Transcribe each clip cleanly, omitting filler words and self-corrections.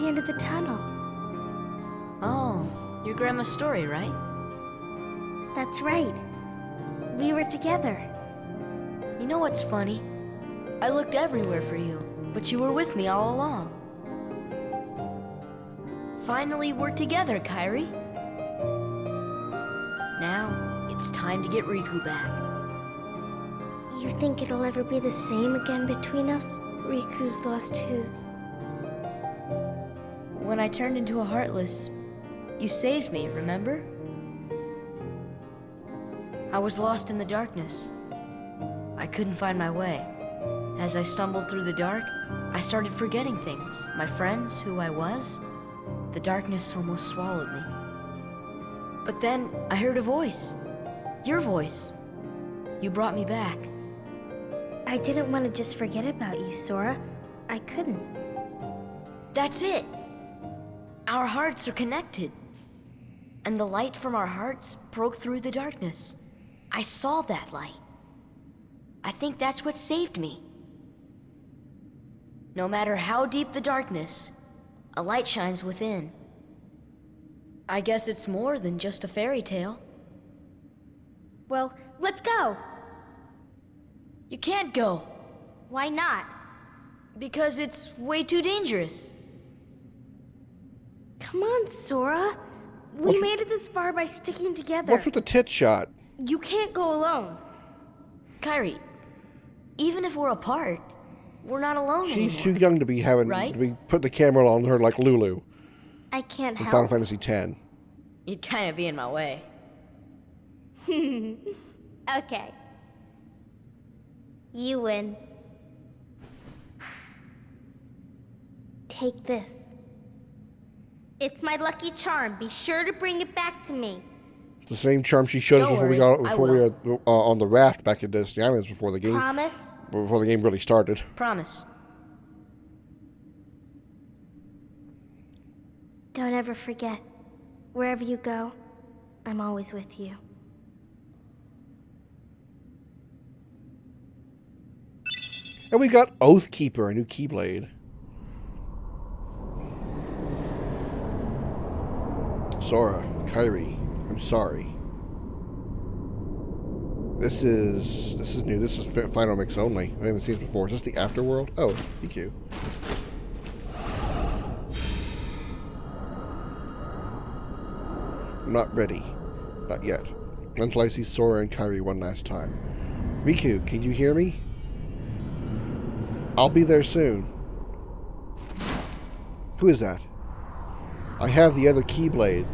the end of the tunnel. Oh, your grandma's story, right? That's right. We were together. You know what's funny? I looked everywhere for you, but you were with me all along. Finally, we're together, Kairi. Now, it's time to get Riku back. You think it'll ever be the same again between us? Riku's lost his. When I turned into a Heartless, you saved me, remember? I was lost in the darkness. I couldn't find my way. As I stumbled through the dark, I started forgetting things. My friends, who I was. The darkness almost swallowed me. But then I heard a voice. Your voice. You brought me back. I didn't want to just forget about you, Sora. I couldn't. That's it. Our hearts are connected. And the light from our hearts broke through the darkness. I saw that light. I think that's what saved me. No matter how deep the darkness, a light shines within. I guess it's more than just a fairy tale. Well, let's go. You can't go. Why not? Because it's way too dangerous. Come on, Sora. We made it this far by sticking together. What's with the tit shot? You can't go alone. Kairi, even if we're apart, we're not alone She's anymore. too young to be having Right? to be putting the camera on her like Lulu I can't in help. Final Fantasy X. You'd kind of be in my way. Okay. You win. Take this. It's my lucky charm. Be sure to bring it back to me. It's the same charm she showed us Don't before we worry, got I before we will. were on the raft back in Destiny Islands before the game Promise? really started. Promise. Don't ever forget. Wherever you go, I'm always with you. And we got Oathkeeper, a new Keyblade. Sora, Kairi, I'm sorry. This is new. This is Final Mix only. I haven't seen this before. Is this the Afterworld? Oh, it's PQ. I'm not ready. Not yet. Until I see Sora and Kairi one last time. Riku, can you hear me? I'll be there soon. Who is that? I have the other Keyblade.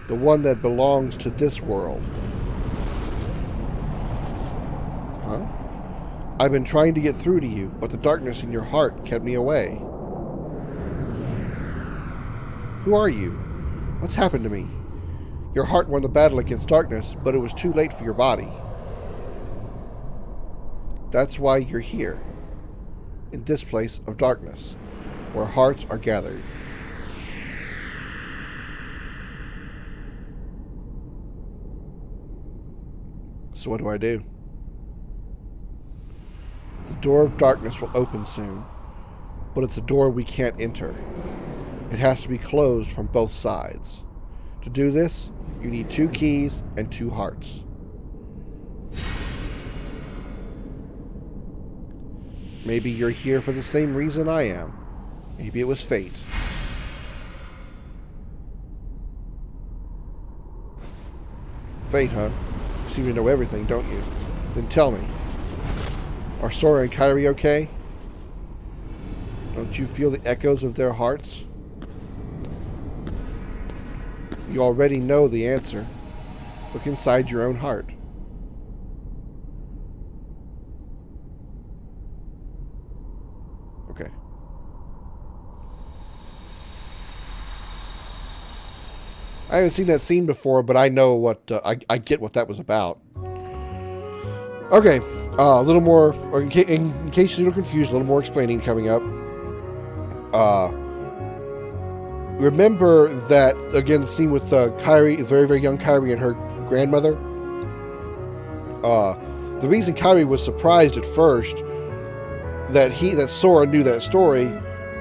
The one that belongs to this world. Huh? I've been trying to get through to you, but the darkness in your heart kept me away. Who are you? What's happened to me? Your heart won the battle against darkness, but it was too late for your body. That's why you're here, in this place of darkness, where hearts are gathered. So what do I do? The door of darkness will open soon, but it's a door we can't enter. It has to be closed from both sides. To do this, you need 2 keys and 2 hearts. Maybe you're here for the same reason I am. Maybe it was fate. Fate, huh? You seem to know everything, don't you? Then tell me. Are Sora and Kairi okay? Don't you feel the echoes of their hearts? You already know the answer. Look inside your own heart. Okay. I haven't seen that scene before, but I know what I get what that was about. Okay, a little more, or in case you're confused, a little more explaining coming up. Remember that again, the scene with Kairi, very very young Kairi and her grandmother. The reason Kairi was surprised at first that Sora knew that story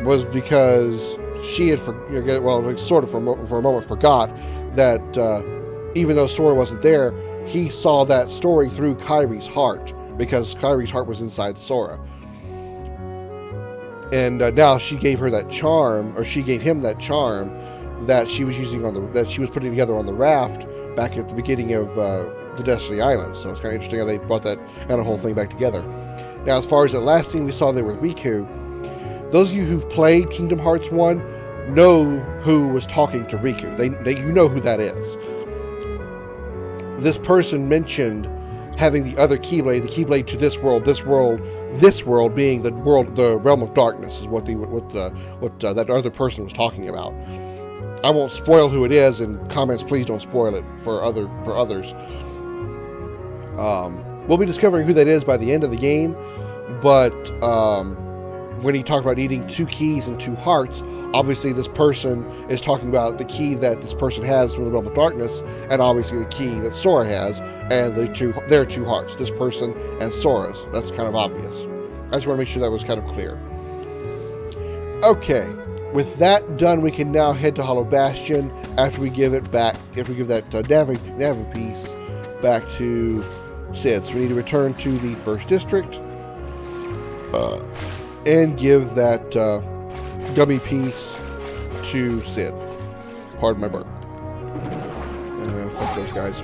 was because she had, sort of for a moment forgot that even though Sora wasn't there, he saw that story through Kairi's heart, because Kairi's heart was inside Sora. And now she gave her that charm, or she gave him that charm that she was using that she was putting together on the raft back at the beginning of the Destiny Island. So it's kind of interesting how they brought that kind of whole thing back together. Now, as far as that last scene we saw there with Riku, those of you who've played Kingdom Hearts 1 know who was talking to Riku. You know who that is. This person mentioned having the other Keyblade, the Keyblade to this world being the realm of darkness, is what that other person was talking about. I won't spoil who it is, and comments, please don't spoil it for others. We'll be discovering who that is by the end of the game, but when he talked about needing 2 keys and 2 hearts, obviously this person is talking about the key that this person has from the realm of darkness, and obviously the key that Sora has, and their 2 hearts, this person and Sora's. That's kind of obvious. I just want to make sure that was kind of clear. Okay, with that done, we can now head to Hollow Bastion after we give that Navi piece back to Sid. So we need to return to the first district and give that gummy piece to Sid. Pardon my burp. Fuck those guys.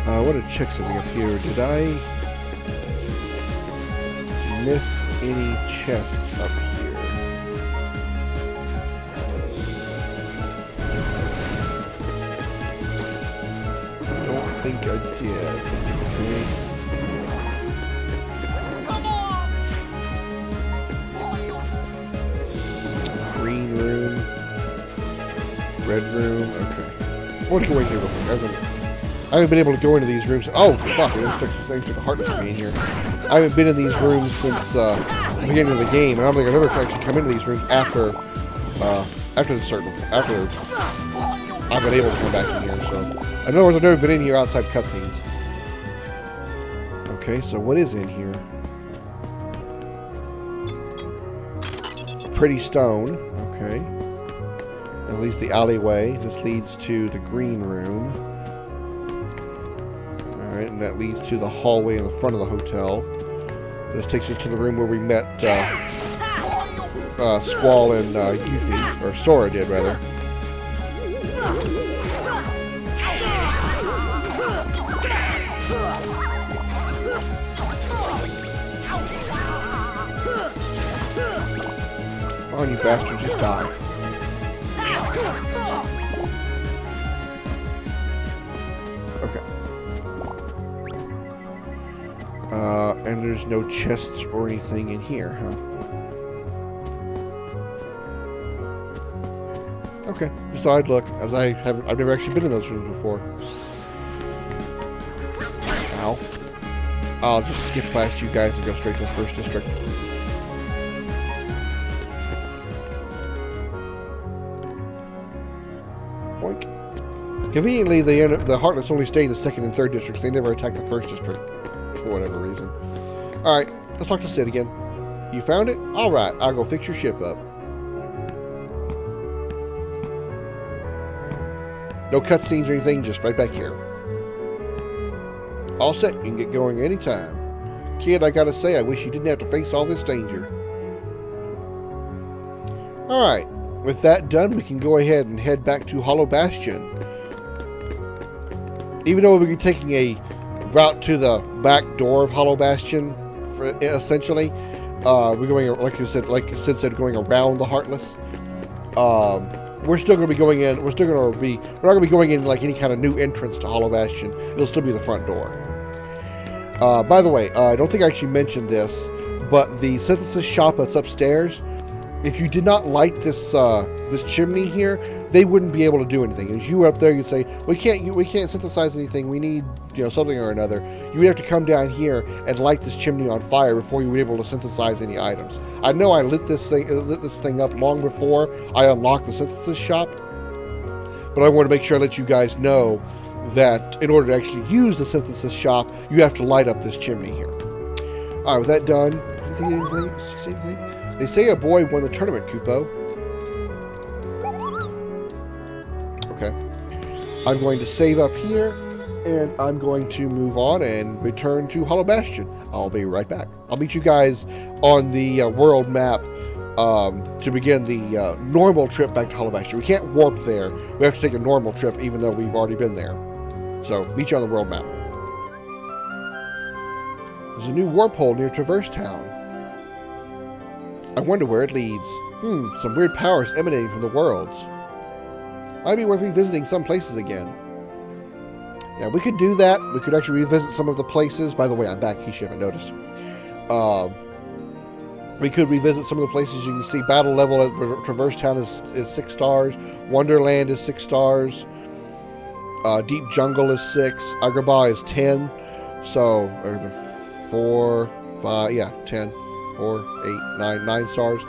I want to check something up here. Did I miss any chests up here? Don't think I did. Okay. Green room. Red room. Okay. I want to go in here real quick. I haven't been able to go into these rooms. Oh, fuck. I didn't expect the Heartless to be in here. I haven't been in these rooms since the beginning of the game, and I don't think I've ever actually come into these rooms after I've been able to come back in here. So, in other words, I've never been in here outside cutscenes. Okay, so what is in here? Pretty stone. Okay. That leads the alleyway. This leads to the green room. Alright, and that leads to the hallway in the front of the hotel. This takes us to the room where we met Squall and Yuffie, or Sora did, rather. Come on, you bastards, just die. Okay. And there's no chests or anything in here, huh? Okay, just thought I'd look, as I've never actually been in those rooms before. Ow. I'll just skip past you guys and go straight to the first district. Boink. Conveniently, the Heartless only stay in the second and third districts. They never attack the first district, for whatever reason. Alright, let's talk to Sid again. You found it? Alright, I'll go fix your ship up. No cutscenes or anything, just right back here. All set, you can get going anytime. Kid, I gotta say, I wish you didn't have to face all this danger. Alright, with that done, we can go ahead and head back to Hollow Bastion. Even though we'll be taking a route to the back door of Hollow Bastion, essentially, we're going, like Sid said, going around the Heartless. We're still going to be going in. We're not going to be going in like any kind of new entrance to Hollow Bastion. It'll still be the front door. By the way, I don't think I actually mentioned this, but the synthesis shop that's upstairs, if you did not light this this chimney here, they wouldn't be able to do anything. If you were up there, you'd say, we can't synthesize anything. We need, something or another. You would have to come down here and light this chimney on fire before you were able to synthesize any items. I know I lit this thing up long before I unlocked the synthesis shop, but I want to make sure I let you guys know that in order to actually use the synthesis shop, you have to light up this chimney here. All right, with that done, See anything? They say a boy won the tournament, Kupo. Okay. I'm going to save up here, and I'm going to move on and return to Hollow Bastion. I'll be right back. I'll meet you guys on the world map to begin the normal trip back to Hollow Bastion. We can't warp there. We have to take a normal trip, even though we've already been there. So, meet you on the world map. There's a new warp hole near Traverse Town. I wonder where it leads. Some weird powers emanating from the worlds. Might be worth revisiting some places again. Yeah, we could do that. We could actually revisit some of the places. By the way, I'm back, in case you haven't noticed. We could revisit some of the places. You can see battle level at Traverse Town is 6 stars. Wonderland is 6 stars. Deep Jungle is 6. Agrabah is 10. So, 4, 5, yeah, 10, 4, 8, 9 stars.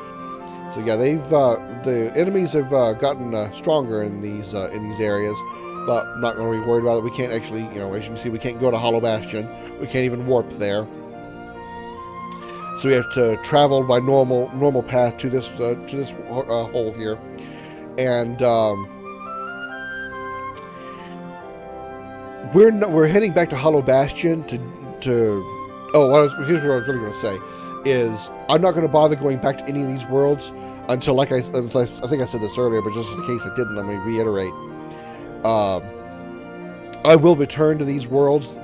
So yeah, they've the enemies have gotten stronger in these areas, but I'm not going to be worried about it. We can't actually, as you can see, we can't go to Hollow Bastion. We can't even warp there. So we have to travel by normal path to this hole here, and we're heading back to Hollow Bastion to. Oh, here's what I was really going to say, is I'm not going to bother going back to any of these worlds until, I think I said this earlier, but just in case I didn't, let me reiterate. I will return to these worlds,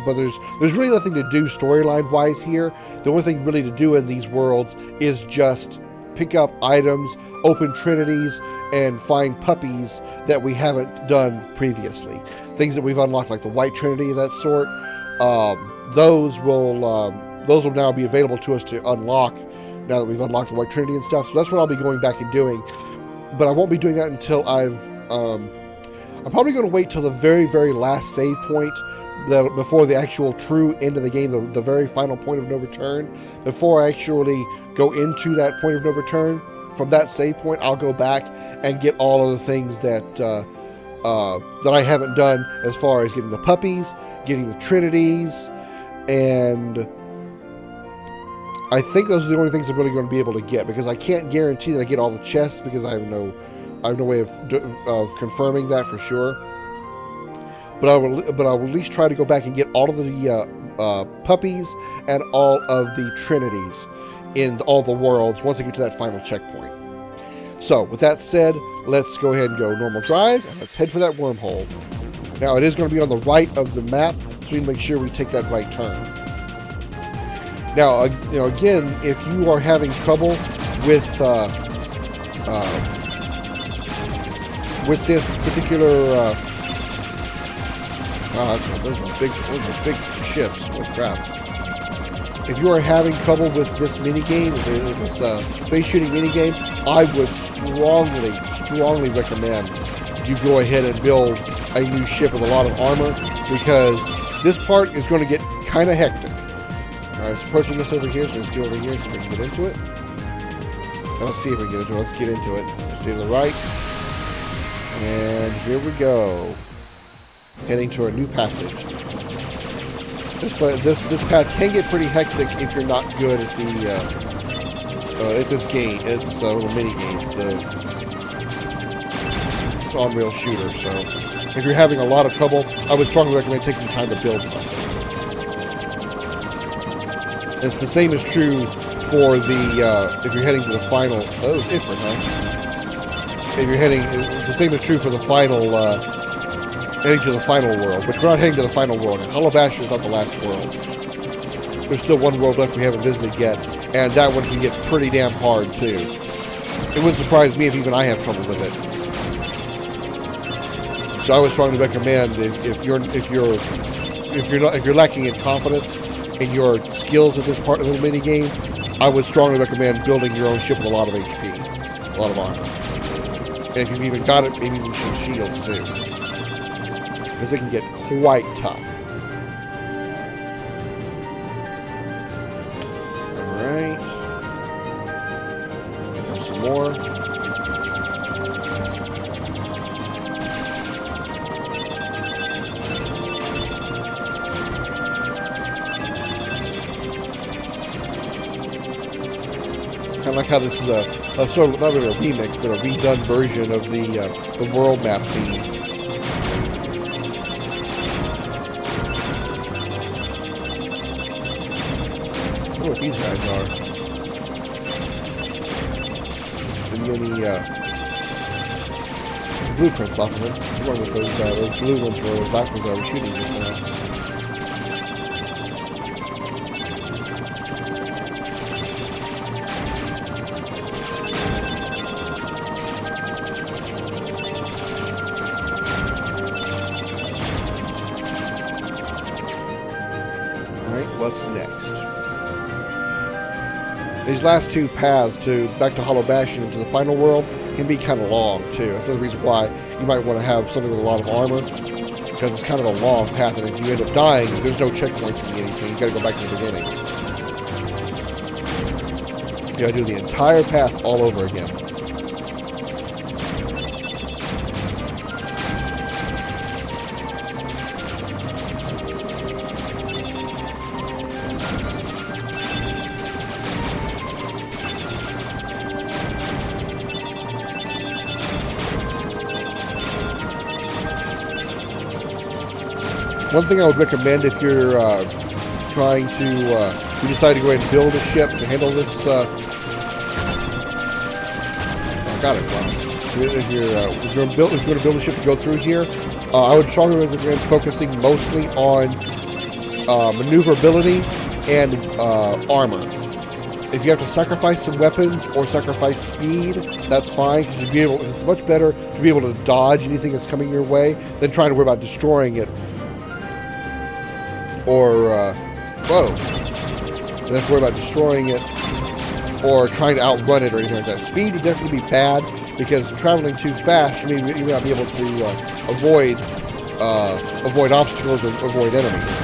but there's really nothing to do storyline-wise here. The only thing really to do in these worlds is just pick up items, open trinities, and find puppies that we haven't done previously. Things that we've unlocked, like the White Trinity, that sort. Those will now be available to us to unlock now that we've unlocked the White Trinity and stuff. So that's what I'll be going back and doing. But I won't be doing that until I'm probably going to wait till the very, very last save point before the actual true end of the game, the very final point of no return. Before I actually go into that point of no return, from that save point, I'll go back and get all of the things that I haven't done, as far as getting the puppies, getting the trinities, and I think those are the only things I'm really going to be able to get, because I can't guarantee that I get all the chests, because I have no way of confirming that for sure. But I will at least try to go back and get all of the puppies and all of the trinities in all the worlds once I get to that final checkpoint. So, with that said, let's go ahead and go normal drive, and let's head for that wormhole. Now, it is going to be on the right of the map, so we need to make sure we take that right turn. Now, again, if you are having trouble with this particular, those are big ships. Holy crap! If you are having trouble with this minigame, with this space shooting minigame, I would strongly recommend you go ahead and build a new ship with a lot of armor, because this part is going to get kind of hectic. Alright, it's approaching us over here, so let's get over here, see if we can get into it. Let's see if we can get into it. Let's get into it. Stay to the right. And here we go. Heading to a new passage. This path can get pretty hectic if you're not good at this game. It's a little mini game. It's an on-rail shooter. So if you're having a lot of trouble, I would strongly recommend taking time to build something. It's the same is true for the if you're heading to the final. Oh, it's Ifrit, huh? If you're heading, the same is true for the final. Heading to the final world, which we're not heading to the final world. And Hollow Bastion is not the last world. There's still one world left we haven't visited yet, and that one can get pretty damn hard too. It wouldn't surprise me if even I have trouble with it. So I would strongly recommend if you're lacking in confidence in your skills at this part of the little mini game, I would strongly recommend building your own ship with a lot of HP, a lot of armor, and if you've even got it, maybe even some shields too. Because it can get quite tough. Alright. Here comes some more. Kind of like how this is a sort of, not really a remix, but a redone version of the world map theme. I wonder what these guys are. Didn't get any blueprints off of them. I was wondering what those blue ones were, those last ones that I was shooting just now. What's next? These last two paths back to Hollow Bastion into the final world can be kind of long too. That's the reason why you might want to have something with a lot of armor, because it's kind of a long path, and if you end up dying, there's no checkpoints in anything. You got to go back to the beginning. You got to do the entire path all over again. One thing I would recommend if you're trying to, you decide to go ahead and build a ship to handle this, I got it, wow. If you're going to build a ship to go through here, I would strongly recommend focusing mostly on maneuverability and armor. If you have to sacrifice some weapons or sacrifice speed, that's fine, because it's much better to be able to dodge anything that's coming your way than trying to worry about destroying it. Or, whoa. You have to worry about destroying it or trying to outrun it or anything like that. Speed would definitely be bad, because traveling too fast, you may not be able to avoid obstacles or avoid enemies.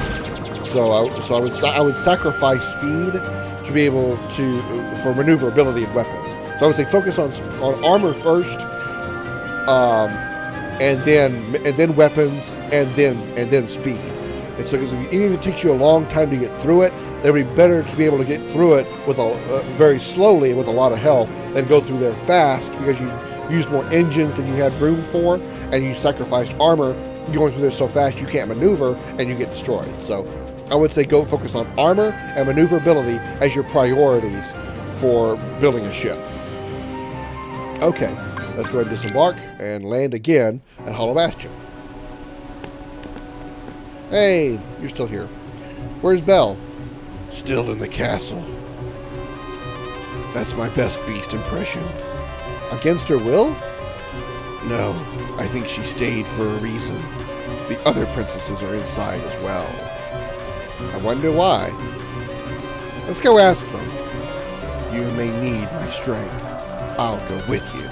So I would sacrifice speed to be able to, for maneuverability and weapons. So I would say focus on armor first, and then weapons, and then speed. It's like, even if it takes you a long time to get through it, it would be better to be able to get through it with very slowly with a lot of health than go through there fast, because you used more engines than you had room for, and you sacrificed armor going through there so fast you can't maneuver and you get destroyed. So I would say go focus on armor and maneuverability as your priorities for building a ship. Okay, let's go ahead and disembark and land again at Hollow Bastion. Hey, you're still here. Where's Belle? Still in the castle. That's my best beast impression. Against her will? No, I think she stayed for a reason. The other princesses are inside as well. I wonder why. Let's go ask them. You may need my strength. I'll go with you.